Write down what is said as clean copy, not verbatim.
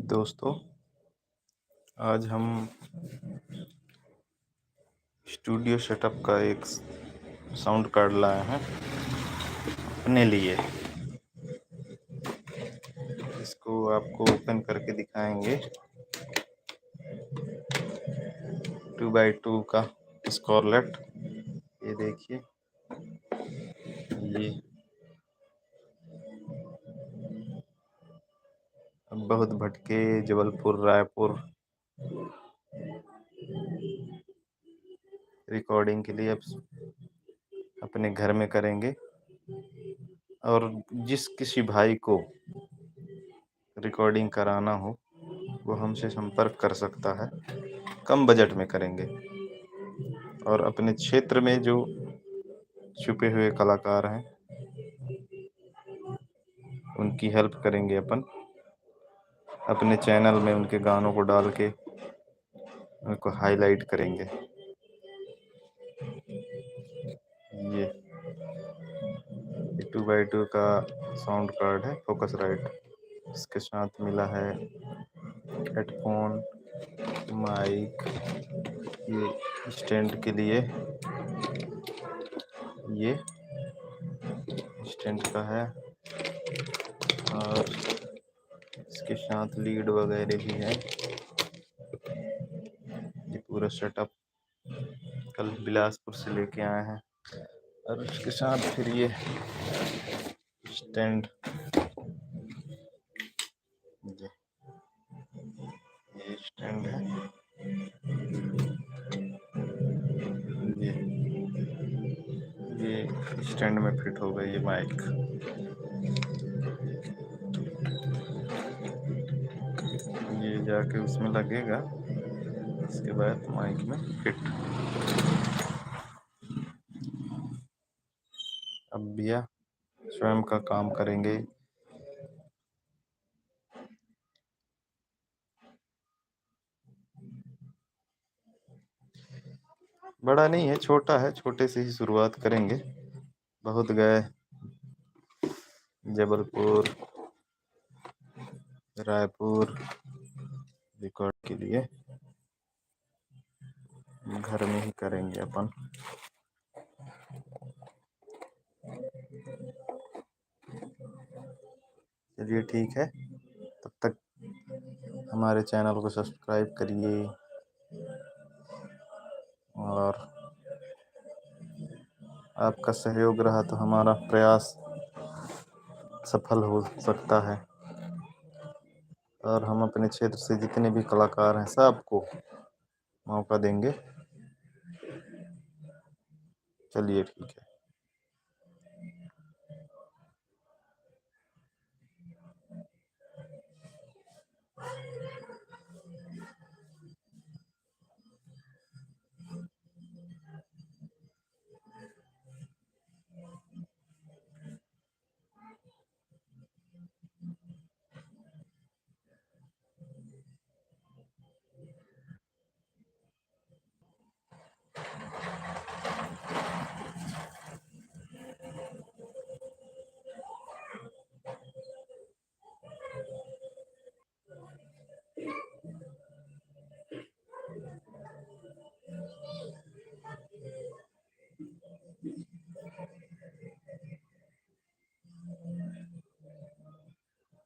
दोस्तों, आज हम स्टूडियो सेटअप का एक साउंड कार्ड लाए हैं अपने लिए। इसको आपको ओपन करके दिखाएंगे। 2x2 का स्कारलेट, ये देखिए। ये बहुत भटके जबलपुर रायपुर रिकॉर्डिंग के लिए अपने घर में करेंगे, और जिस किसी भाई को रिकॉर्डिंग कराना हो वो हमसे संपर्क कर सकता है। कम बजट में करेंगे और अपने क्षेत्र में जो छुपे हुए कलाकार हैं उनकी हेल्प करेंगे। अपने चैनल में उनके गानों को डाल के उनको हाईलाइट करेंगे। ये 2x2 का साउंड कार्ड है, फोकस राइट। इसके साथ मिला है हेडफोन, माइक, ये स्टैंड के लिए ये स्टैंड का है, और इसके साथ लीड वगैरह भी है। ये पूरा सेटअप कल बिलासपुर से लेके आए हैं। और उसके साथ फिर ये स्टैंड, ये स्टैंड है। ये स्टैंड में फिट होगा ये माइक। ये जाके उसमें लगेगा, इसके बाद माइक में फिट। अब भैया स्वयं का काम करेंगे। बड़ा नहीं है, छोटा है, छोटे से ही शुरुआत करेंगे। बहुत गए जबलपुर रायपुर रिकॉर्ड के लिए, घर में ही करेंगे अपन। चलिए ठीक है, तब तक हमारे चैनल को सब्सक्राइब करिए और आपका सहयोग रहा तो हमारा प्रयास सफल हो सकता है। और हम अपने क्षेत्र से जितने भी कलाकार हैं सबको मौका देंगे। चलिए ठीक है।